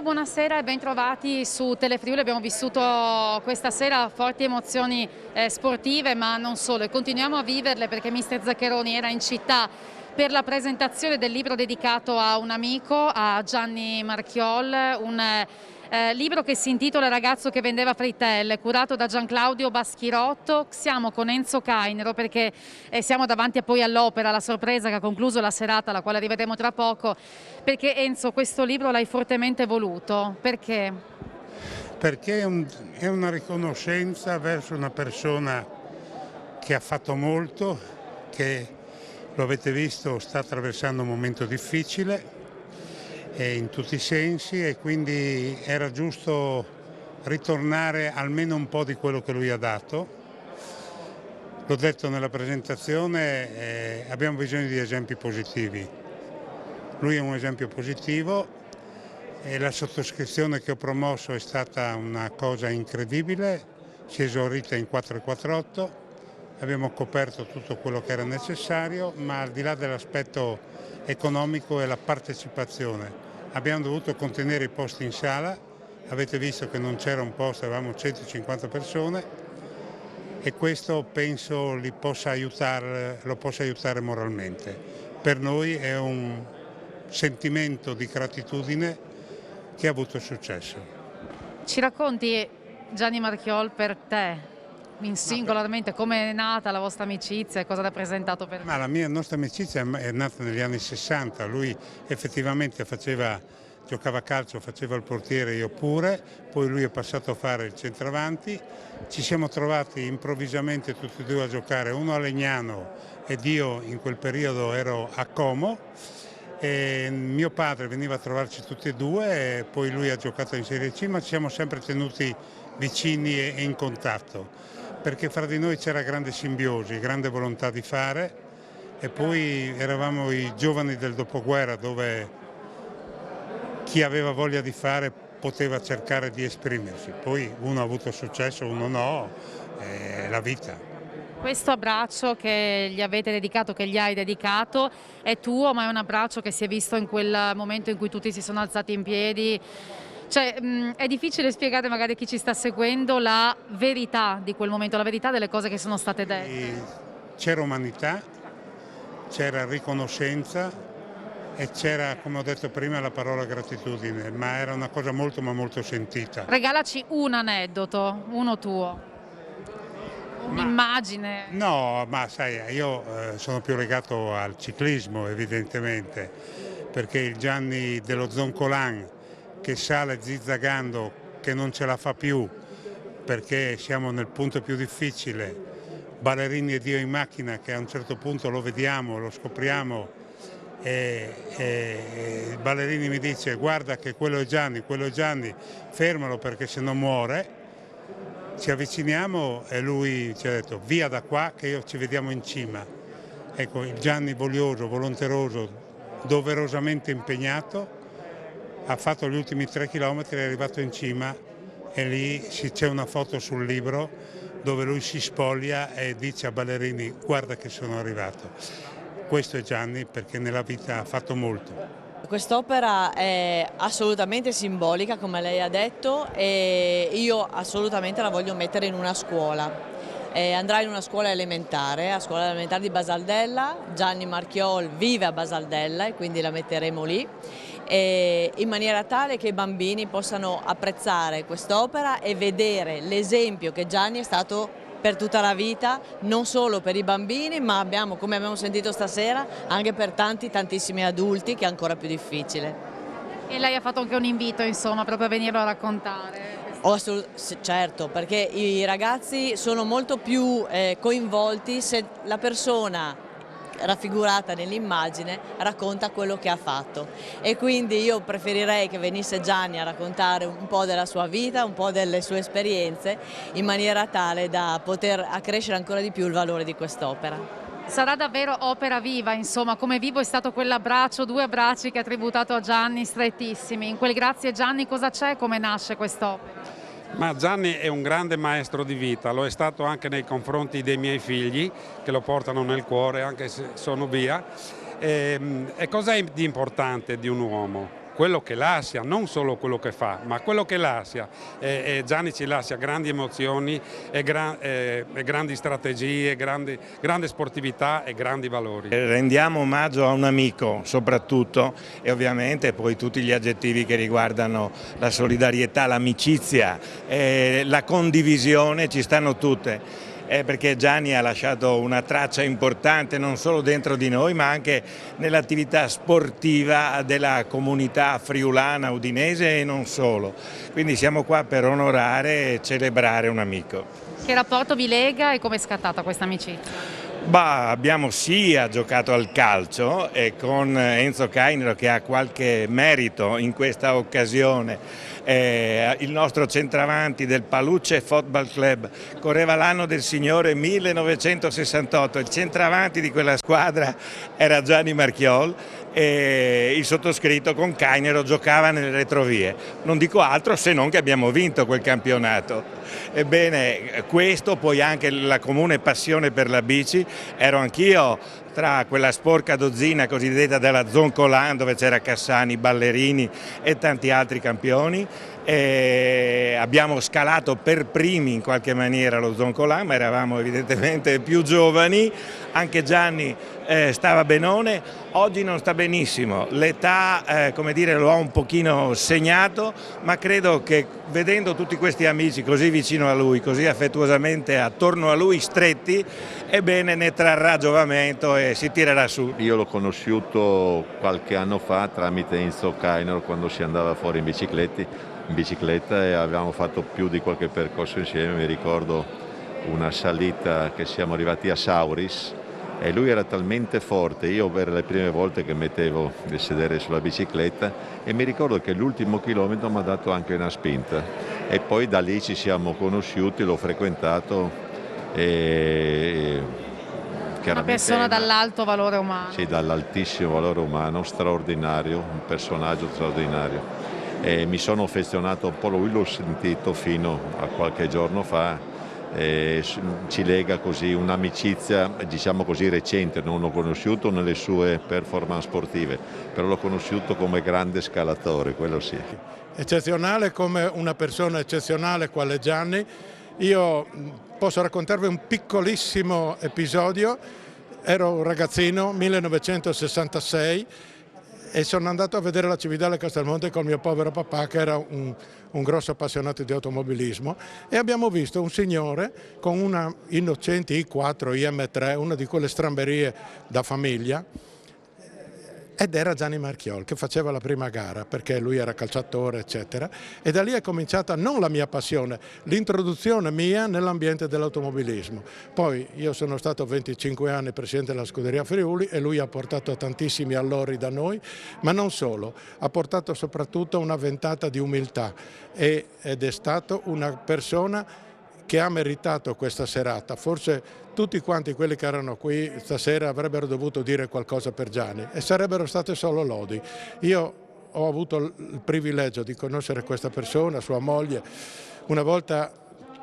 buonasera e bentrovati su Telefriuli. Abbiamo vissuto questa sera forti emozioni sportive, ma non solo, e continuiamo a viverle perché mister Zaccheroni era in città per la presentazione del libro dedicato a un amico, a Gianni Marchiol, un libro che si intitola Ragazzo che vendeva frittelle, curato da Gianclaudio Baschirotto. Siamo con Enzo Cainero perché siamo davanti poi all'opera, la sorpresa che ha concluso la serata, alla quale arriveremo tra poco. Perché Enzo, questo libro l'hai fortemente voluto? Perché? Perché è una riconoscenza verso una persona che ha fatto molto, che lo avete visto sta attraversando un momento difficile in tutti i sensi, e quindi era giusto ritornare almeno un po' di quello che lui ha dato. L'ho detto nella presentazione, abbiamo bisogno di esempi positivi. Lui è un esempio positivo e la sottoscrizione che ho promosso è stata una cosa incredibile, si è esaurita in 4,48, abbiamo coperto tutto quello che era necessario, ma al di là dell'aspetto economico e la partecipazione. Abbiamo dovuto contenere i posti in sala, avete visto che non c'era un posto, avevamo 150 persone e questo penso lo possa aiutare moralmente. Per noi è un sentimento di gratitudine che ha avuto successo. Ci racconti, Gianni Marchiol, per te, singolarmente, come è nata la vostra amicizia e cosa ha rappresentato per te? Ma la nostra amicizia è nata negli anni 60, lui effettivamente giocava a calcio, faceva il portiere, io pure, poi lui è passato a fare il centravanti, ci siamo trovati improvvisamente tutti e due a giocare, uno a Legnano ed io in quel periodo ero a Como. E mio padre veniva a trovarci tutti e due, e poi lui ha giocato in Serie C, ma ci siamo sempre tenuti vicini e in contatto, perché fra di noi c'era grande simbiosi, grande volontà di fare, e poi eravamo i giovani del dopoguerra dove chi aveva voglia di fare poteva cercare di esprimersi. Poi uno ha avuto successo, uno no, è la vita. Questo abbraccio che gli avete dedicato, che gli hai dedicato, è tuo, ma è un abbraccio che si è visto in quel momento in cui tutti si sono alzati in piedi. Cioè, è difficile spiegare magari a chi ci sta seguendo la verità di quel momento, la verità delle cose che sono state dette. C'era umanità, c'era riconoscenza e c'era, come ho detto prima, la parola gratitudine, ma era una cosa molto ma molto sentita. Regalaci un aneddoto, uno tuo. Un'immagine. No, ma sai, io sono più legato al ciclismo evidentemente, perché il Gianni dello Zoncolan che sale zizzagando, che non ce la fa più perché siamo nel punto più difficile, Ballerini e Dio in macchina, che a un certo punto lo vediamo, lo scopriamo e Ballerini mi dice guarda che quello è Gianni, fermalo perché se no muore. Ci avviciniamo e lui ci ha detto via da qua che ci vediamo in cima. Ecco, il Gianni voglioso, volonteroso, doverosamente impegnato, ha fatto gli ultimi 3 chilometri, è arrivato in cima e lì c'è una foto sul libro dove lui si spoglia e dice a Ballerini guarda che sono arrivato. Questo è Gianni perché nella vita ha fatto molto. Quest'opera è assolutamente simbolica, come lei ha detto, e io assolutamente la voglio mettere in una scuola. Andrà in una scuola elementare, a scuola elementare di Basaldella. Gianni Marchiol vive a Basaldella e quindi la metteremo lì, in maniera tale che i bambini possano apprezzare quest'opera e vedere l'esempio che Gianni è stato per tutta la vita, non solo per i bambini, ma come abbiamo sentito stasera, anche per tantissimi adulti, che è ancora più difficile. E lei ha fatto anche un invito, insomma, proprio a venirlo a raccontare. Certo, perché i ragazzi sono molto più coinvolti se la persona raffigurata nell'immagine racconta quello che ha fatto, e quindi io preferirei che venisse Gianni a raccontare un po' della sua vita, un po' delle sue esperienze, in maniera tale da poter accrescere ancora di più il valore di quest'opera. Sarà davvero opera viva, insomma, come vivo è stato quell'abbraccio, 2 abbracci che ha tributato a Gianni, strettissimi. In quel grazie Gianni cosa c'è, come nasce quest'opera? Ma Gianni è un grande maestro di vita, lo è stato anche nei confronti dei miei figli, che lo portano nel cuore anche se sono via. E cos'è di importante di un uomo? quello che lascia, non solo quello che fa, ma quello che lascia. E Gianni ci lascia grandi emozioni, grandi strategie, grande sportività e grandi valori. Rendiamo omaggio a un amico soprattutto, e ovviamente poi tutti gli aggettivi che riguardano la solidarietà, l'amicizia, la condivisione ci stanno tutte. Perché Gianni ha lasciato una traccia importante non solo dentro di noi ma anche nell'attività sportiva della comunità friulana, udinese e non solo. Quindi siamo qua per onorare e celebrare un amico. Che rapporto vi lega e come è scattata questa amicizia? Abbiamo sia giocato al calcio e con Enzo Cainero, che ha qualche merito in questa occasione, il nostro centravanti del Paluce Football Club, correva l'anno del Signore 1968, il centravanti di quella squadra era Gianni Marchiol e il sottoscritto con Cainero giocava nelle retrovie. Non dico altro se non che abbiamo vinto quel campionato. Ebbene, questo, poi anche la comune passione per la bici. Ero anch'io tra quella sporca dozzina cosiddetta della Zoncolan, dove c'era Cassani, Ballerini e tanti altri campioni. Abbiamo scalato per primi in qualche maniera lo Zoncolan, ma eravamo evidentemente più giovani. Anche Gianni stava benone, oggi non sta benissimo, l'età come dire, lo ha un pochino segnato, ma credo che vedendo tutti questi amici così vicino a lui, così affettuosamente attorno a lui stretti, ebbene ne trarrà giovamento e si tirerà su. Io l'ho conosciuto qualche anno fa tramite Enzo Cainero, quando si andava fuori in bicicletta, e avevamo fatto più di qualche percorso insieme. Mi ricordo una salita che siamo arrivati a Sauris e lui era talmente forte, io per le prime volte che mettevo il sedere sulla bicicletta, e mi ricordo che l'ultimo chilometro mi ha dato anche una spinta e poi da lì ci siamo conosciuti, l'ho frequentato e una persona dall'alto valore umano. Sì, dall'altissimo valore umano, straordinario, un personaggio straordinario. E mi sono affezionato un po', lui l'ho sentito fino a qualche giorno fa. Ci lega così un'amicizia, diciamo così, recente. Non l'ho conosciuto nelle sue performance sportive, però l'ho conosciuto come grande scalatore, quello sì. Eccezionale, come una persona eccezionale quale Gianni. Io posso raccontarvi un piccolissimo episodio. Ero un ragazzino, 1966, e sono andato a vedere la Cividale Castelmonte con mio povero papà, che era un grosso appassionato di automobilismo, e abbiamo visto un signore con una innocente I4, IM3, una di quelle stramberie da famiglia, ed era Gianni Marchiol che faceva la prima gara, perché lui era calciatore eccetera, e da lì è cominciata non la mia passione, l'introduzione mia nell'ambiente dell'automobilismo. Poi io sono stato 25 anni presidente della Scuderia Friuli e lui ha portato tantissimi allori da noi, ma non solo, ha portato soprattutto una ventata di umiltà ed è stato una persona che ha meritato questa serata. Forse tutti quanti quelli che erano qui stasera avrebbero dovuto dire qualcosa per Gianni e sarebbero state solo lodi. Io ho avuto il privilegio di conoscere questa persona, sua moglie. Una volta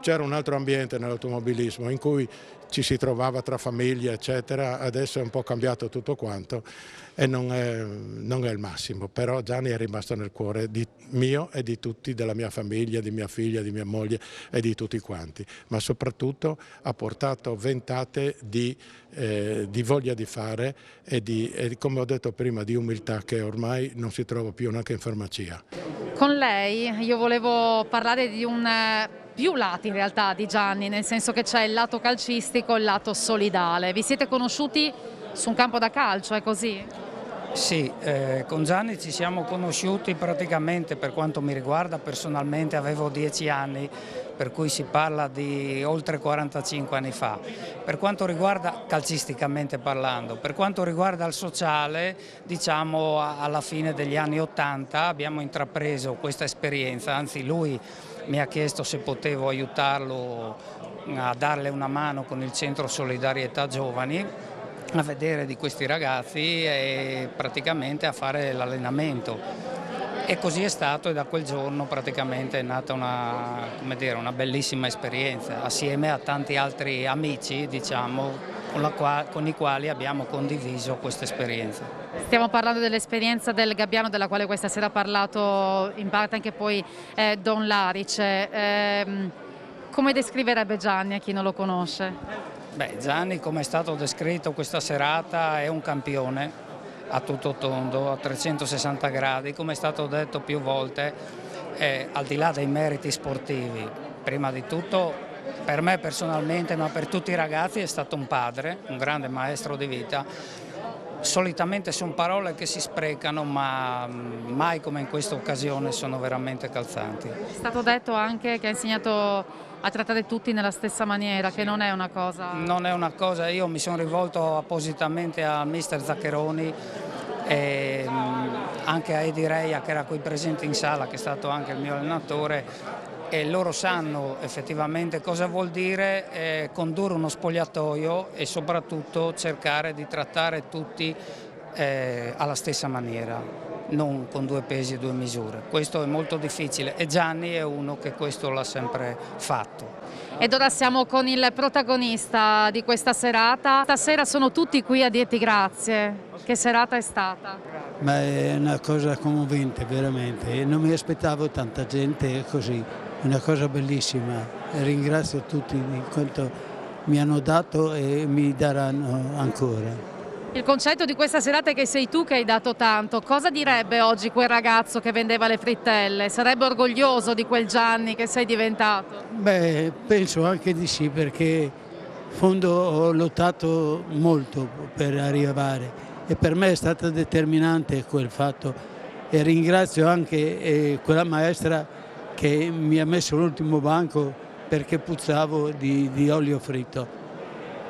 c'era un altro ambiente nell'automobilismo in cui ci si trovava tra famiglie eccetera, adesso è un po' cambiato tutto quanto e non è il massimo, però Gianni è rimasto nel cuore mio e di tutti, della mia famiglia, di mia figlia, di mia moglie e di tutti quanti, ma soprattutto ha portato ventate di voglia di fare e come ho detto prima, di umiltà che ormai non si trova più neanche in farmacia. Con lei io volevo parlare di più lati in realtà di Gianni, nel senso che c'è il lato calcistico e il lato solidale. Vi siete conosciuti su un campo da calcio, è così? Sì, con Gianni ci siamo conosciuti praticamente, per quanto mi riguarda personalmente avevo 10 anni, per cui si parla di oltre 45 anni fa. Per quanto riguarda calcisticamente parlando, per quanto riguarda il sociale, diciamo alla fine degli anni 80 abbiamo intrapreso questa esperienza, anzi lui mi ha chiesto se potevo aiutarlo a darle una mano con il Centro Solidarietà Giovani, a vedere di questi ragazzi e praticamente a fare l'allenamento. E così è stato, e da quel giorno praticamente è nata una bellissima esperienza, assieme a tanti altri amici, diciamo, con i quali abbiamo condiviso questa esperienza. Stiamo parlando dell'esperienza del Gabbiano, della quale questa sera ha parlato in parte anche poi Don Larice. Come descriverebbe Gianni a chi non lo conosce? Beh, Gianni, come è stato descritto questa serata, è un campione a tutto tondo, a 360 gradi, come è stato detto più volte, al di là dei meriti sportivi. Prima di tutto, per me personalmente, ma per tutti i ragazzi, è stato un padre, un grande maestro di vita. Solitamente sono parole che si sprecano, ma mai come in questa occasione sono veramente calzanti. È stato detto anche che ha insegnato a trattare tutti nella stessa maniera, che non è una cosa... Non è una cosa, io mi sono rivolto appositamente a mister Zaccheroni e anche a Edi Reia, che era qui presente in sala, che è stato anche il mio allenatore, e loro sanno effettivamente cosa vuol dire condurre uno spogliatoio e soprattutto cercare di trattare tutti alla stessa maniera, non con due pesi e due misure. Questo è molto difficile e Gianni è uno che questo l'ha sempre fatto. Ed ora siamo con il protagonista di questa serata. Stasera sono tutti qui a dirti grazie. Che serata è stata? Ma è una cosa commovente veramente, non mi aspettavo tanta gente così, una cosa bellissima. Ringrazio tutti di quanto mi hanno dato e mi daranno ancora. Il concetto di questa serata è che sei tu che hai dato tanto. Cosa direbbe oggi quel ragazzo che vendeva le frittelle? Sarebbe orgoglioso di quel Gianni che sei diventato? Beh, penso anche di sì, perché in fondo ho lottato molto per arrivare e per me è stato determinante quel fatto, e ringrazio anche quella maestra che mi ha messo l'ultimo banco perché puzzavo di olio fritto.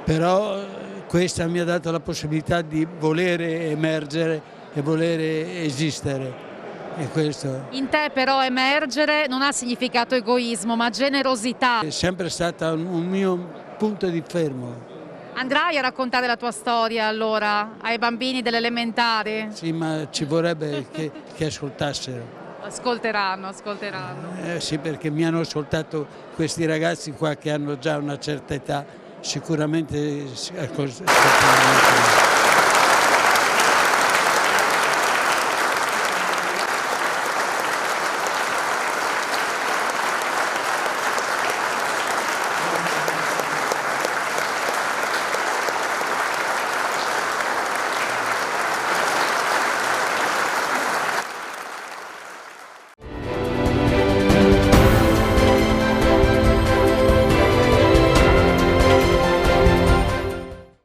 Però questa mi ha dato la possibilità di voler emergere e voler esistere. E questo In te però emergere non ha significato egoismo, ma generosità. è sempre stato un mio punto di fermo. Andrai a raccontare la tua storia allora ai bambini delle elementari? Sì, ma ci vorrebbe che ascoltassero. Ascolteranno. Sì, perché mi hanno ascoltato questi ragazzi qua che hanno già una certa età, sicuramente ascolteranno.